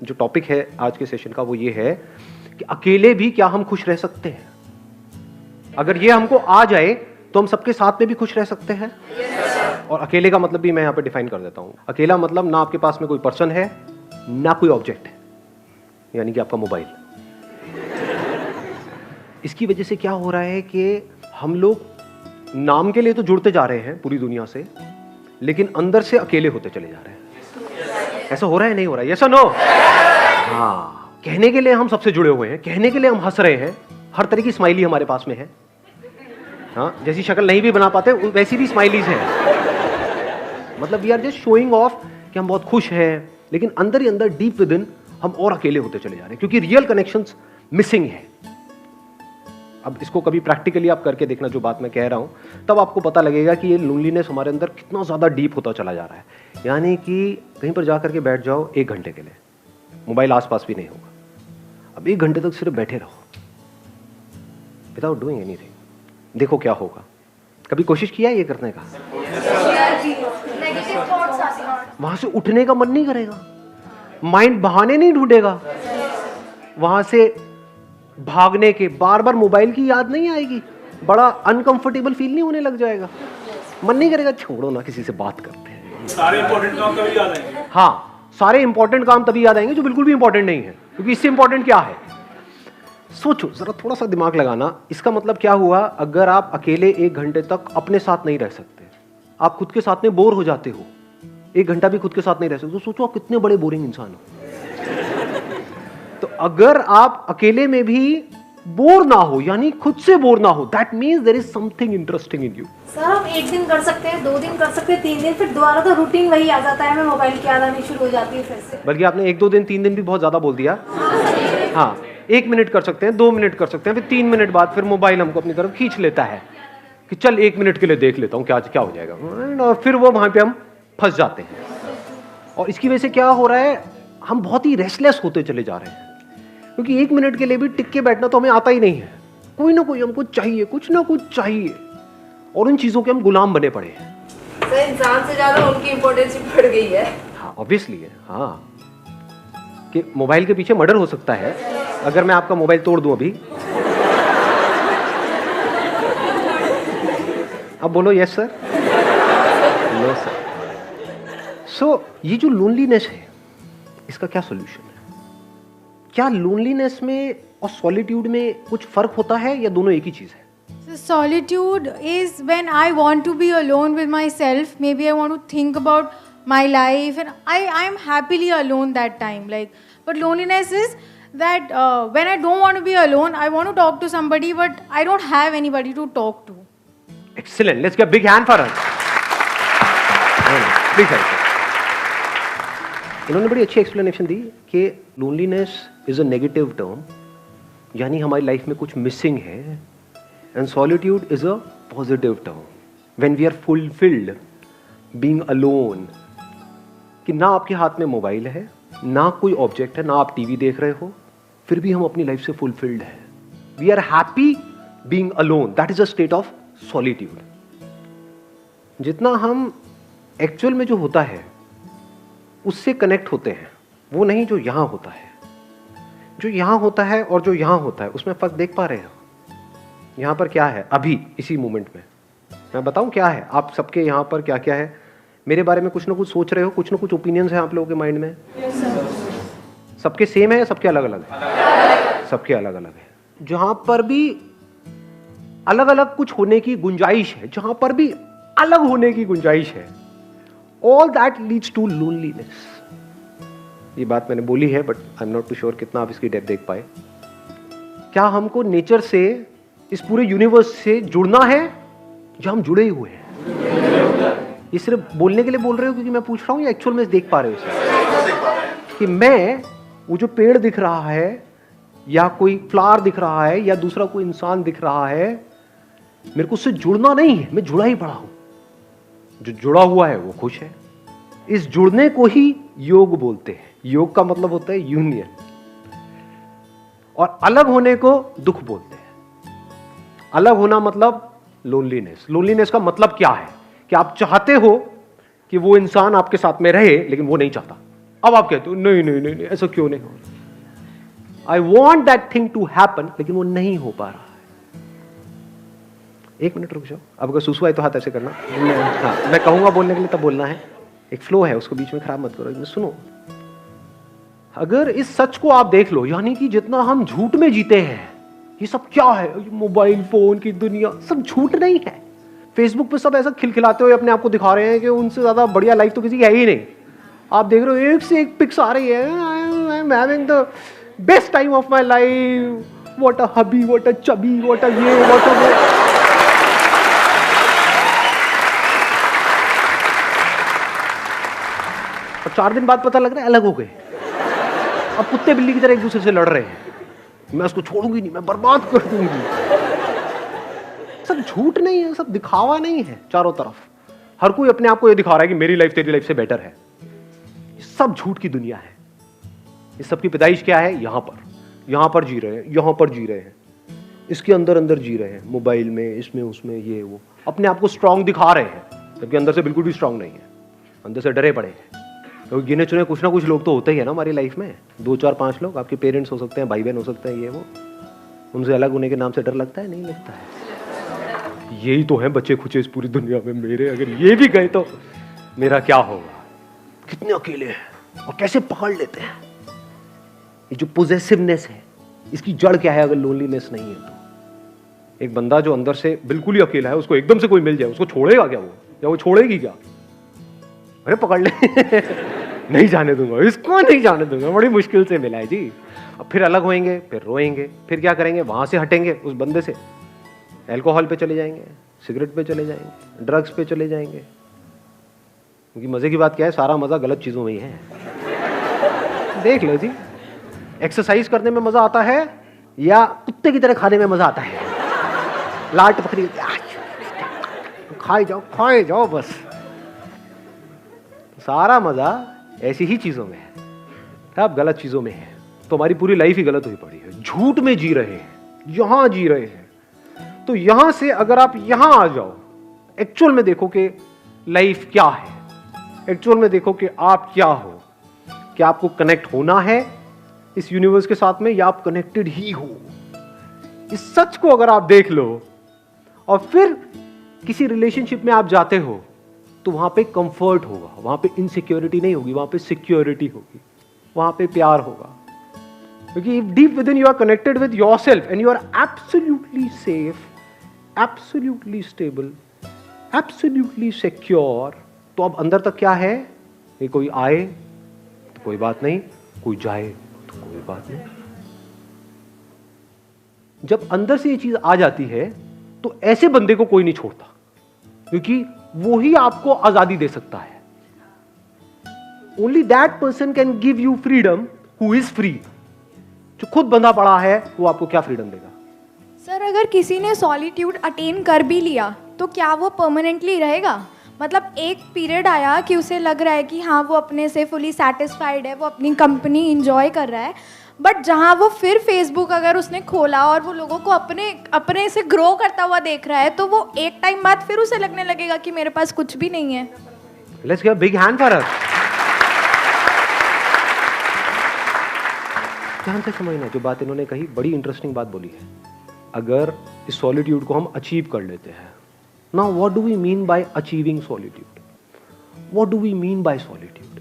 जो टॉपिक है आज के सेशन का वो ये है कि अकेले भी क्या हम खुश रह सकते हैं। अगर ये हमको आ जाए तो हम सबके साथ में भी खुश रह सकते हैं। और अकेले का मतलब भी मैं यहाँ पे डिफाइन कर देता हूँ। अकेला मतलब ना आपके पास में कोई पर्सन है ना कोई ऑब्जेक्ट है, यानी कि आपका मोबाइल। इसकी वजह से क्या हो रहा है कि हम लोग नाम के लिए तो जुड़ते जा रहे हैं पूरी दुनिया से, लेकिन अंदर से अकेले होते चले जा रहे हैं। ऐसा हो रहा है नहीं हो रहा है? यस और नो? हाँ, कहने के लिए हम सबसे जुड़े हुए हैं, कहने के लिए हम हंस रहे हैं, हर तरह की स्माइली हमारे पास में है। हाँ, जैसी शक्ल नहीं भी बना पाते वैसी भी स्माइलीज हैं। मतलब we are just showing off कि हम बहुत खुश हैं, लेकिन अंदर ही अंदर डीप विद इन हम और अकेले होते चले जा रहे हैं, क्योंकि रियल कनेक्शंस मिसिंग है। अब इसको कभी प्रैक्टिकली आप करके देखना जो बात मैं कह रहा हूं, तब आपको पता लगेगा कि ये लोनलीनेस हमारे अंदर कितना ज्यादा डीप होता चला जा रहा है। यानी कि कहीं पर जाकर के बैठ जाओ 1 घंटे के लिए, मोबाइल आसपास भी नहीं होगा। अब 1 घंटे तक सिर्फ बैठे रहो विदाउट डूइंग एनीथिंग, देखो क्या होगा। कभी कोशिश किया ये करने का? वहां से उठने का मन नहीं करेगा, माइंड बहाने नहीं ढूंढेगा, वहां से भागने के बार बार मोबाइल की याद नहीं आएगी, बड़ा अनकंफर्टेबल फील नहीं होने लग जाएगा, मन नहीं करेगा छोड़ो ना किसी से बात करते हैं। सारे इंपॉर्टेंट काम तभी याद आएंगे। हाँ, सारे इंपॉर्टेंट काम तभी याद आएंगे जो बिल्कुल भी इंपॉर्टेंट नहीं है, क्योंकि इससे इंपॉर्टेंट क्या है? सोचो जरा, थोड़ा सा दिमाग लगाना। इसका मतलब क्या हुआ? अगर आप अकेले 1 घंटे तक अपने साथ नहीं रह सकते, आप खुद के साथ में बोर हो जाते हो, 1 घंटा भी खुद के साथ नहीं रह सकते, तो सोचो आप कितने बड़े बोरिंग इंसान हो। तो अगर आप अकेले में भी बोर ना हो, यानी खुद से बोर ना हो, that means there is something interesting in you. Sir हम 1 दिन कर सकते हैं, 2 दिन कर सकते हैं, 3 दिन, फिर दोबारा तो रूटीन वही आ जाता है, हमें मोबाइल की याद आनी शुरू हो जाती है फिर से। बल्कि आपने 1-2 दिन 3 दिन भी बहुत ज्यादा बोल दिया। हाँ, 1 मिनट कर सकते हैं, 2 मिनट कर सकते हैं, फिर 3 मिनट बाद फिर मोबाइल हमको अपनी तरफ खींच लेता है कि चल 1 मिनट के लिए देख लेता हूँ क्या क्या हो जाएगा, और फिर वो वहां पे हम फंस जाते हैं। और इसकी वजह से क्या हो रहा है? हम बहुत ही रेस्टलेस होते चले जा रहे हैं, क्योंकि 1 मिनट के लिए भी टिक के बैठना तो हमें आता ही नहीं है। कोई ना कोई हमको चाहिए, कुछ ना कुछ चाहिए, और उन चीजों के हम गुलाम बने पड़े हैं। सर इंसान से ज्यादा उनकी इम्पोर्टेंस बढ़ गई है। हाँ, ऑब्वियसली है। हाँ, कि मोबाइल के पीछे मर्डर हो सकता है अगर मैं आपका मोबाइल तोड़ दूं अभी। अब बोलो यस सर, नो सर। सो ये जो लोनलीनेस है, इसका क्या सॉल्यूशन है? क्या लोनलीनेस में और सॉलिट्यूड में कुछ फर्क होता है या दोनों एक ही चीज है? So solitude is when I want to be alone with myself. Maybe I want to think about my life, and I am happily alone that time. Like, but loneliness is that when I don't want to be alone, I want to talk to somebody, but I don't have anybody to talk to. Excellent. Let's give a big hand for her. Big hand. इन्होंने बड़ी अच्छी explanation दी कि loneliness is a negative term, यानी हमारी life में कुछ missing है, and solitude is a positive term when we are fulfilled being alone. कि ना आपके हाथ में मोबाइल है, ना कोई ऑब्जेक्ट है, ना आप टीवी देख रहे हो, फिर भी हम अपनी लाइफ से फुलफिल्ड है। We are happy being alone, that is a state of solitude. जितना हम एक्चुअल में जो होता है उससे कनेक्ट होते हैं, वो नहीं जो यहां होता है। जो यहां होता है और जो यहां होता है उसमें फर्क देख पा रहे हो? यहां पर क्या है अभी इसी मोमेंट में? मैं बताऊं क्या है? आप सबके यहां पर क्या क्या है? मेरे बारे में कुछ ना कुछ सोच रहे हो, कुछ ना कुछ ओपिनियंस है आप लोगों के माइंड में। सबके सेम है या सबके अलग अलग है? सबके अलग अलग है। जहां पर भी अलग अलग कुछ होने की गुंजाइश है, जहां पर भी अलग होने की गुंजाइश है, all that leads to loneliness. ये बात मैंने बोली है, but I am not too sure कितना आप इसकी डेप्थ देख पाए। क्या हमको नेचर से, इस पूरे यूनिवर्स से जुड़ना है, या हम जुड़े ही हुए हैं? ये सिर्फ बोलने के लिए बोल रहे हो क्योंकि मैं पूछ रहा हूं, या एक्चुअल में देख पा रहे हो इसे? कि मैं वो जो पेड़ दिख रहा है, या कोई फ्लावर दिख रहा है, या दूसरा कोई इंसान दिख रहा है, मेरे को उससे जुड़ना नहीं है, मैं जुड़ा ही पड़ा हूं। जो जुड़ा हुआ है वो खुश है। इस जुड़ने को ही योग बोलते हैं। योग का मतलब होता है यूनियन, और अलग होने को दुख बोलते हैं। अलग होना मतलब लोनलीनेस। लोनलीनेस का मतलब क्या है? कि आप चाहते हो कि वो इंसान आपके साथ में रहे, लेकिन वो नहीं चाहता। अब आप कहते हो नहीं नहीं नहीं, नहीं ऐसा क्यों नहीं हो रहा? I want that thing to happen, लेकिन वो नहीं हो पा रहा है। एक मिनट रुक जाओ, अब अगर सुसु आए तो हाथ ऐसे करना। हाँ, मैं कहूंगा बोलने के लिए तब बोलना है, एक फ्लो है उसको बीच में खराब मत करो। सुनो, अगर इस सच को आप देख लो, यानी कि जितना हम झूठ में जीते हैं, ये सब क्या है, मोबाइल फोन की दुनिया, सब झूठ नहीं है। फेसबुक पे सब ऐसा खिलखिलाते हुए अपने आप को दिखा रहे हैं कि उनसे ज्यादा बढ़िया लाइफ तो किसी की है ही नहीं। आप देख रहे हो एक से एक पिक्स आ रही है, I am having the best time of my life, what a hubby, what a chubby, what a ये, व्हाट अ वो। और 4 दिन बाद पता लग रहा है अलग हो गए। अब कुत्ते बिल्ली की तरह एक दूसरे से लड़ रहे हैं, मैं उसको छोड़ूंगी नहीं, मैं बर्बाद कर दूंगी। सब झूठ नहीं है, सब दिखावा नहीं है। चारों तरफ हर कोई अपने आप को ये दिखा रहा है कि मेरी लाइफ तेरी लाइफ से बेटर है। ये सब झूठ की दुनिया है। इस सब की पैदाइश क्या है? यहां पर जी रहे हैं, यहां पर जी रहे हैं, इसके अंदर अंदर जी रहे हैं, मोबाइल में, इसमें उसमें, ये वो, अपने आप को स्ट्रांग दिखा रहे हैं, जबकि अंदर से बिल्कुल भी स्ट्रांग नहीं है, अंदर से डरे पड़े हैं। तो गिने चुने कुछ ना कुछ लोग तो होते ही है ना हमारी लाइफ में, 2 4 5 लोग। आपके पेरेंट्स हो सकते हैं, भाई बहन हो सकते हैं, ये वो, उनसे अलग होने के नाम से डर लगता है? नहीं लगता है। यही तो है बच्चे खुचे इस पूरी दुनिया में मेरे, अगर ये भी गए तो मेरा क्या होगा? कितने अकेले हैं और कैसे पकड़ लेते हैं। ये जो पोजेसिवनेस है, इसकी जड़ क्या है? अगर लोनलीनेस नहीं है तो एक बंदा जो अंदर से बिल्कुल ही अकेला है, उसको एकदम से कोई मिल जाए, उसको छोड़ेगा क्या वो, या वो छोड़ेगी क्या? अरे पकड़ ले नहीं जाने दूंगा इसको, नहीं जाने दूंगा, बड़ी मुश्किल से मिला है जी। अब फिर अलग होएंगे, फिर रोएंगे, फिर क्या करेंगे? वहां से हटेंगे उस बंदे से, अल्कोहल पे चले जाएंगे, सिगरेट पे चले जाएंगे, ड्रग्स पे चले जाएंगे। क्योंकि मजे की बात क्या है, सारा मजा गलत चीजों में ही है। देख लो जी, एक्सरसाइज करने में मजा आता है या कुत्ते की तरह खाने में मजा आता है? लाट पकड़ी खाए जाओ बस। सारा मजा ऐसी ही चीजों में है, सब गलत चीजों में है। तो हमारी पूरी लाइफ ही गलत हुई पड़ी है, झूठ में जी रहे हैं, यहां जी रहे हैं। तो यहां से अगर आप यहां आ जाओ, एक्चुअल में देखो कि लाइफ क्या है, एक्चुअल में देखो कि आप क्या हो, क्या आपको कनेक्ट होना है इस यूनिवर्स के साथ में, या आप कनेक्टेड ही हो। इस सच को अगर आप देख लो और फिर किसी रिलेशनशिप में आप जाते हो, तो वहां पे कंफर्ट होगा, वहां पे इनसिक्योरिटी नहीं होगी, वहां पे सिक्योरिटी होगी, वहां पे प्यार होगा। क्योंकि if deep within you are connected with yourself and you are absolutely safe, absolutely stable, absolutely secure, तो अब अंदर तक क्या है? ये कोई आए तो कोई बात नहीं, कोई जाए तो कोई बात नहीं। जब अंदर से ये चीज आ जाती है तो ऐसे बंदे को कोई नहीं छोड़ता, क्योंकि वो ही आपको आजादी दे सकता है। Only that person can give you freedom who is free. जो खुद बंधा पड़ा है वो आपको क्या फ्रीडम देगा? सर, अगर किसी ने सॉलिट्यूड अटेन कर भी लिया तो क्या वो परमानेंटली रहेगा? मतलब एक पीरियड आया कि उसे लग रहा है कि हाँ वो अपने से फुली सेटिस्फाइड है, वो अपनी कंपनी इंजॉय कर रहा है, बट जहाँ वो फिर फेसबुक अगर उसने खोला और वो लोगों को अपने से ग्रो करता हुआ देख रहा है, तो वो एक टाइम बाद फिर उसे लगने लगेगा कि मेरे पास कुछ भी नहीं है। Let's give a big hand for us. ध्यान से समझना, जो बात इन्होंने कही बड़ी इंटरेस्टिंग बात बोली है। अगर इस सॉलिट्यूड को हम अचीव कर लेते हैं, now what do we mean by achieving solitude? What do we mean by solitude?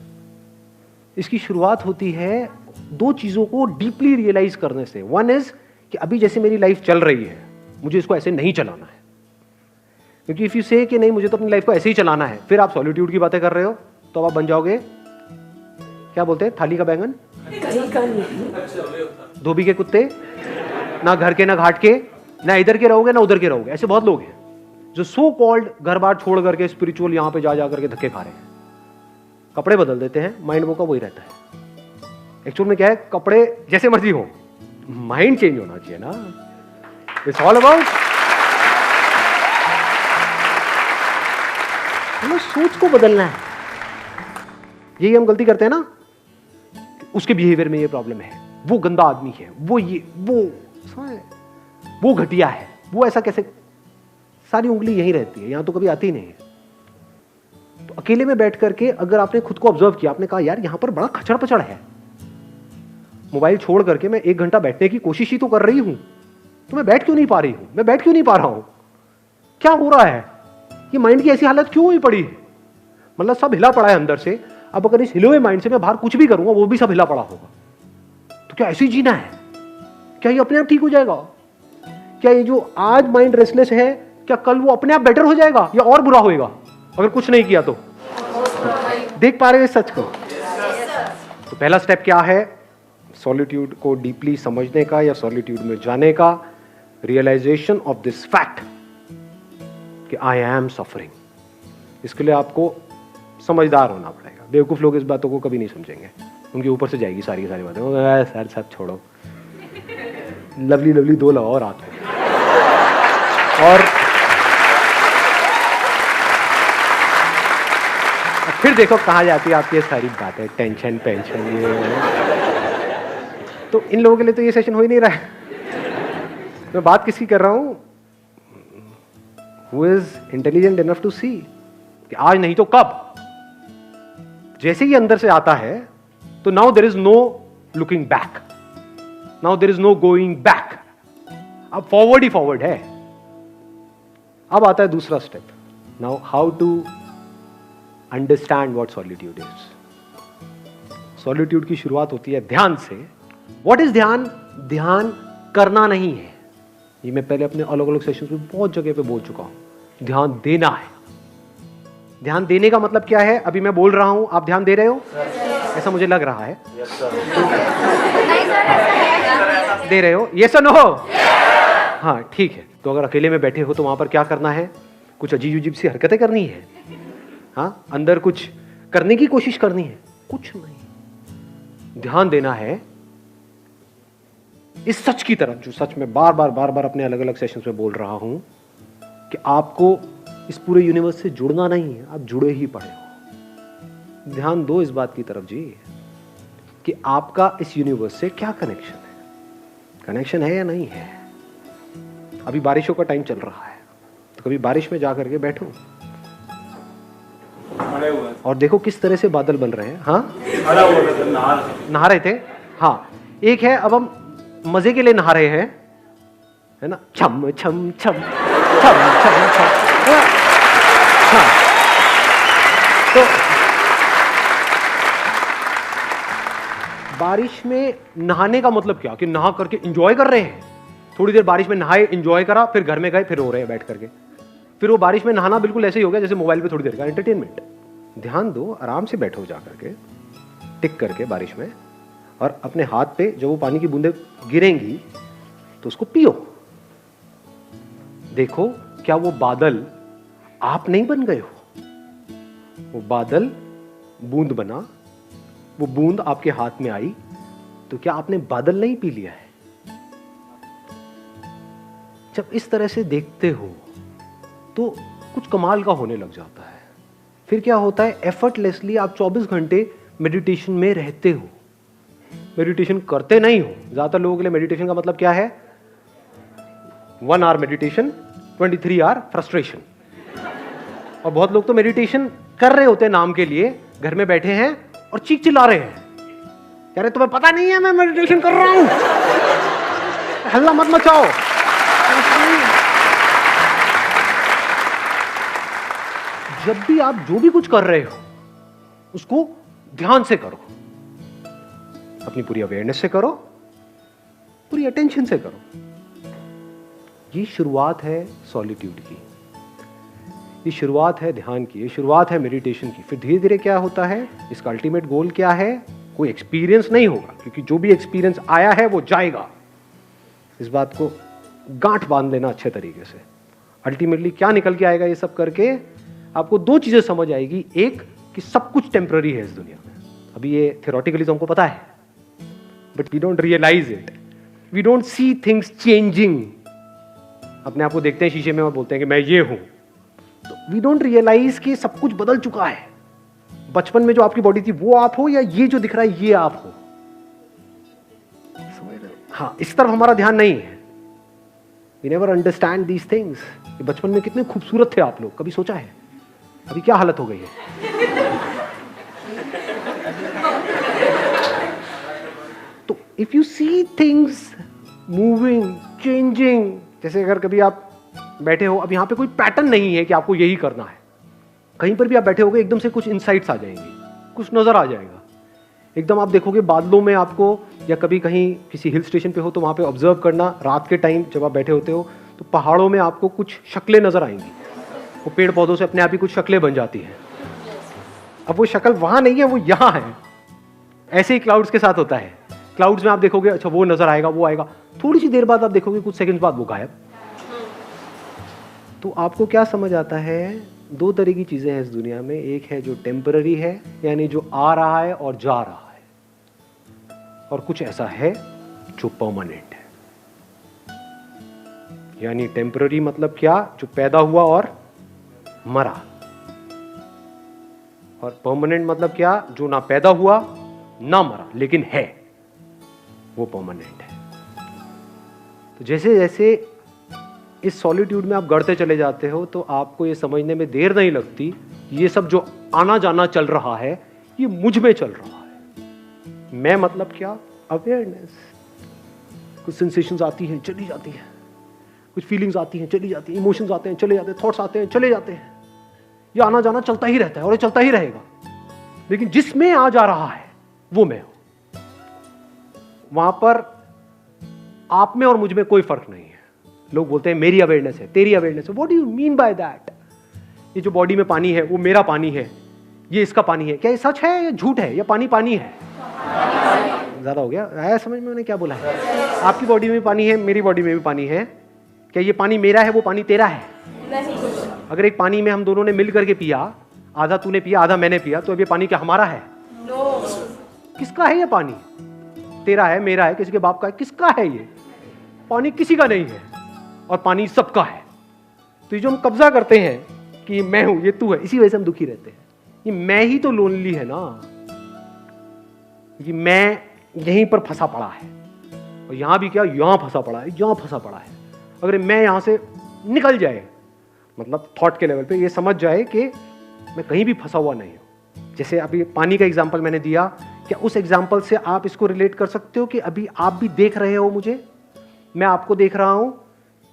इसकी शुरुआत होती है 2 चीजों को डीपली रियलाइज करने से। वन इज कि अभी जैसे मेरी लाइफ चल रही है, मुझे इसको ऐसे नहीं चलाना है। क्योंकि इफ यू से कि नहीं मुझे तो अपनी लाइफ को ऐसे ही चलाना है, फिर आप सॉलिट्यूड की बातें कर रहे हो, तो आप बन जाओगे, क्या बोलते हैं, थाली का बैंगन, धोबी के कुत्ते, ना घर के ना घाट के, ना इधर के रहोगे ना उधर के रहोगे। ऐसे बहुत लोग हैं जो सो कॉल्ड घर बार छोड़ करके स्पिरिचुअल यहां पे जा करके धक्के खा रहे हैं। कपड़े बदल देते हैं, माइंड वो का वही रहता है। एक्चुअल में क्या है, कपड़े जैसे मर्जी हो, माइंड चेंज होना चाहिए ना। इट्स ऑल अबाउट हमें सोच को बदलना है। यही हम गलती करते हैं ना, उसके बिहेवियर में ये प्रॉब्लम है, वो गंदा आदमी है, वो ये वो घटिया है, वो ऐसा कैसे, सारी उंगली यहीं रहती है, यहां तो कभी आती ही नहीं है। तो अकेले में बैठ करके अगर आपने खुद को ऑब्जर्व किया, आपने कहा यार यहां पर बड़ा खचड़ पचड़ है, मोबाइल छोड़ करके मैं 1 घंटा बैठने की कोशिश ही तो कर रही हूं, तो मैं बैठ क्यों नहीं पा रही हूं, मैं बैठ क्यों नहीं पा रहा हूं, क्या हो रहा है, ये माइंड की ऐसी हालत क्यों हुई पड़ी है? मतलब सब हिला पड़ा है अंदर से। अब अगर इस हिले हुए माइंड से मैं बाहर कुछ भी करूंगा वो भी सब हिला पड़ा होगा। तो क्या ऐसे ही जीना है? क्या ये अपने आप ठीक हो जाएगा? क्या ये जो आज माइंड रेस्टलेस है, क्या कल वो अपने आप बेटर हो जाएगा या और बुरा होएगा अगर कुछ नहीं किया तो? देख पा रहे हो इस सच को? तो पहला स्टेप क्या है सॉलिट्यूड को डीपली समझने का या सॉलिट्यूड में जाने का? रियलाइजेशन ऑफ दिस फैक्ट कि आई एम सफरिंग। इसके लिए आपको समझदार होना पड़ेगा। बेवकूफ लोग इस बातों को कभी नहीं समझेंगे, उनके ऊपर से जाएगी सारी की सारी बातें। सर सब छोड़ो, लवली लवली 2 लगाओ रात में। और फिर देखो कहाँ जाती है आपकी ये सारी बातें, टेंशन पेंशन ये। तो इन लोगों के लिए तो ये सेशन हो ही नहीं रहा है। मैं बात किसकी कर रहा हूं? Who is intelligent enough to see कि आज नहीं तो कब। जैसे ही अंदर से आता है तो now there is no looking back, now there is no going back. अब फॉरवर्ड ही फॉरवर्ड है। अब आता है दूसरा step, now how to understand what solitude is. Solitude की शुरुआत होती है ध्यान से। व्हाट इज ध्यान? ध्यान करना नहीं है, ये मैं पहले अपने अलग अलग सेशंस में बहुत जगह पे बोल चुका हूं। ध्यान देना है। ध्यान देने का मतलब क्या है? अभी मैं बोल रहा हूं, आप ध्यान दे रहे हो? ऐसा मुझे लग रहा है। दे रहे हो? यस और नो? हाँ ठीक है। तो अगर अकेले में बैठे हो तो वहां पर क्या करना है? कुछ अजीब अजीब सी हरकतें करनी है, हाँ, अंदर कुछ करने की कोशिश करनी है? कुछ नहीं। ध्यान देना है इस सच की तरफ, जो सच में बार बार अपने अलग अलग सेशंस में बोल रहा हूं कि आपको इस पूरे यूनिवर्स से जुड़ना नहीं है, आप जुड़े ही पड़े हो। ध्यान दो इस बात की तरफ जी कि आपका इस यूनिवर्स से क्या कनेक्शन है, कनेक्शन है या नहीं है। अभी बारिशों का टाइम चल रहा है, तो कभी बारिश में जाकर के बैठो और देखो किस तरह से बादल बन रहे हैं। हाँ, नहा रहे थे। हाँ, एक है अब हम मजे के लिए नहा रहे हैं, है ना, छम छम छम छम छम छम। हाँ, तो बारिश में नहाने का मतलब क्या कि नहा करके एंजॉय कर रहे हैं। थोड़ी देर बारिश में नहाए, एंजॉय करा, फिर घर में गए, फिर रो रहे हैं बैठ करके। फिर वो बारिश में नहाना बिल्कुल ऐसे ही हो गया जैसे मोबाइल पे थोड़ी देर का एंटरटेनमेंट। ध्यान दो, आराम से बैठो जा करके, टिक करके बारिश में, और अपने हाथ पे जब वो पानी की बूंदें गिरेंगी तो उसको पियो। देखो क्या वो बादल आप नहीं बन गए हो, वो बादल बूंद बना, वो बूंद आपके हाथ में आई, तो क्या आपने बादल नहीं पी लिया है? जब इस तरह से देखते हो तो कुछ कमाल का होने लग जाता है। फिर क्या होता है, एफर्टलेसली आप 24 घंटे मेडिटेशन में रहते हो। मेडिटेशन करते नहीं हो। ज्यादातर लोगों के लिए मेडिटेशन का मतलब क्या है? 1 आवर मेडिटेशन, 23 आवर फ्रस्ट्रेशन। और बहुत लोग तो मेडिटेशन कर रहे होते हैं नाम के लिए, घर में बैठे हैं और चीख चिल्ला रहे हैं, कह रहे तुम्हें पता नहीं है मैं मेडिटेशन कर रहा हूं, हल्ला मत मचाओ। जब भी आप जो भी कुछ कर रहे हो उसको ध्यान से करो, अपनी पूरी अवेयरनेस से करो, पूरी अटेंशन से करो। ये शुरुआत है सॉलिट्यूड की, ये शुरुआत है ध्यान की, ये शुरुआत है मेडिटेशन की। फिर धीरे धीरे क्या होता है, इसका अल्टीमेट गोल क्या है? कोई एक्सपीरियंस नहीं होगा, क्योंकि जो भी एक्सपीरियंस आया है वो जाएगा। इस बात को गांठ बांध लेना अच्छे तरीके से। अल्टीमेटली क्या निकल के आएगा ये सब करके? आपको 2 चीजें समझ आएगी। एक कि सब कुछ टेम्पररी है इस दुनिया में। अभी ये थियोरेटिकली तो हमको पता है, but we don't realise it, we don't see things changing. अपने आप को देखते हैं शीशे में और बोलते हैं कि मैं ये हूं, तो वी डोंट रियलाइज कि सब कुछ बदल चुका है। बचपन में जो आपकी बॉडी थी वो आप हो, या ये जो दिख रहा है ये आप हो? समझ रहे हो? हाँ, इस तरफ हमारा ध्यान नहीं है। We never understand these things. बचपन में कितने खूबसूरत थे आप लोग, कभी सोचा है? अभी क्या हालत हो गई है? तो if you see things moving, changing, जैसे अगर कभी आप बैठे हो, अब यहाँ पे कोई पैटर्न नहीं है कि आपको यही करना है, कहीं पर भी आप बैठे होगे एकदम से कुछ इनसाइट्स आ जाएंगी, कुछ नजर आ जाएगा। एकदम आप देखोगे बादलों में आपको, या कभी कहीं किसी हिल स्टेशन पे हो तो वहाँ पे ऑब्जर्व करना, रात के टाइम जब आप बैठे होते हो तो पहाड़ों में आपको कुछ शक्लें नजर आएंगी, वो पेड़ पौधों से अपने आप ही कुछ शक्लें बन जाती हैं। अब वो शक्ल वहाँ नहीं है, वो यहाँ है। ऐसे ही क्लाउड्स के साथ होता है। क्लाउड्स में आप देखोगे अच्छा वो नजर आएगा, वो आएगा, थोड़ी सी देर बाद आप देखोगे कुछ सेकंड बाद वो गायब। तो आपको क्या समझ आता है? दो तरह की चीजें हैं इस दुनिया में, एक है जो टेम्पररी है, यानी जो आ रहा है और जा रहा है, और कुछ ऐसा है जो परमानेंट है। यानी टेम्पररी मतलब क्या? जो पैदा हुआ और मरा। और परमानेंट मतलब क्या? जो ना पैदा हुआ ना मरा लेकिन है, वो परमानेंट है। तो जैसे जैसे इस सॉलिट्यूड में आप गढ़ते चले जाते हो तो आपको ये समझने में देर नहीं लगती, ये सब जो आना जाना चल रहा है ये मुझ में चल रहा है। मैं मतलब क्या? अवेयरनेस। कुछ सेंसेशंस आती हैं, चली जाती हैं, कुछ फीलिंग्स आती हैं, चली जाती हैं, इमोशंस आते हैं, चले जाते हैं, थॉट्स आते हैं, चले जाते हैं। ये आना जाना चलता ही रहता है और ये चलता ही रहेगा, लेकिन जिसमें आ जा रहा है वो मैं हूं। वहां पर आप में और मुझ में कोई फर्क नहीं है। लोग बोलते हैं मेरी अवेयरनेस है, तेरी अवेयरनेस है। What do you mean by that? ये जो बॉडी में पानी है वो मेरा पानी है, ये इसका पानी है। क्या ये सच है या झूठ है? या पानी पानी है? ज्यादा हो गया? आया समझ में मैंने क्या बोला है? आपकी बॉडी में पानी है, मेरी बॉडी में भी पानी है। क्या ये पानी मेरा है, वो पानी तेरा है? अगर एक पानी में हम दोनों ने मिल करके पिया, आधा तूने पिया आधा मैंने पिया, तो अब ये पानी क्या हमारा है? किसका है ये पानी? तेरा है, मेरा है, किसी के बाप का है? किसका है ये पानी? किसी का नहीं है, और पानी सबका है। तो ये जो हम कब्जा करते हैं कि मैं हूं, ये तू है, इसी वजह से हम दुखी रहते हैं। ये मैं ही तो लोनली है ना, कि मैं यहीं पर फंसा पड़ा है। और यहां भी क्या? यहां फंसा पड़ा है, यहां फंसा पड़ा है। अगर मैं यहां से निकल जाए, मतलब थॉट के लेवल पे ये समझ जाए कि मैं कहीं भी फंसा हुआ नहीं हूं। जैसे अभी पानी का एग्जाम्पल मैंने दिया, क्या उस एग्जाम्पल से आप इसको रिलेट कर सकते हो कि अभी आप भी देख रहे हो मुझे, मैं आपको देख रहा हूं?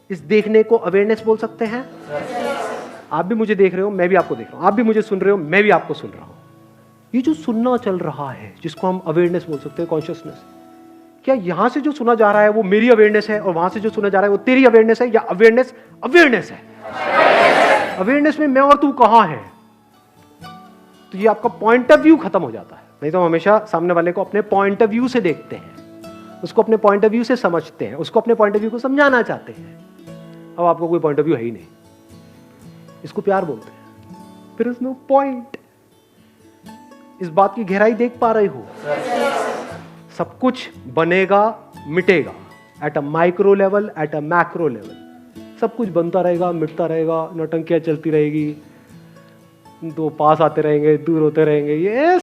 इस देखने को अवेयरनेस बोल सकते हैं। आप भी मुझे देख रहे हो, मैं भी आपको देख रहा हूं। आप भी मुझे सुन रहे हो, मैं भी आपको सुन रहा हूं। ये जो सुनना चल रहा है, जिसको हम अवेयरनेस बोल सकते हैं, कॉन्शियसनेस, क्या यहां से जो सुना जा रहा है वो मेरी अवेयरनेस है और वहां से जो सुना जा रहा है वो तेरी अवेयरनेस है? या अवेयरनेस अवेयरनेस है? अवेयरनेस में मैं और तू कहां है? तो ये आपका पॉइंट ऑफ व्यू खत्म हो जाता है। नहीं तो हम हमेशा सामने वाले को अपने पॉइंट ऑफ व्यू से देखते हैं, उसको अपने पॉइंट ऑफ व्यू से समझते हैं, उसको अपने पॉइंट ऑफ व्यू को समझाना चाहते हैं। अब आपको कोई पॉइंट ऑफ व्यू है ही नहीं, इसको प्यार बोलते हैं। फिर उसमें पॉइंट, इस बात की गहराई देख पा रहे हो? सब कुछ बनेगा मिटेगा, at a micro level, at a macro level. सब कुछ बनता रहेगा, मिटता रहेगा, नौटंकियां चलती रहेगी, दो पास आते रहेंगे, दूर होते रहेंगे, ये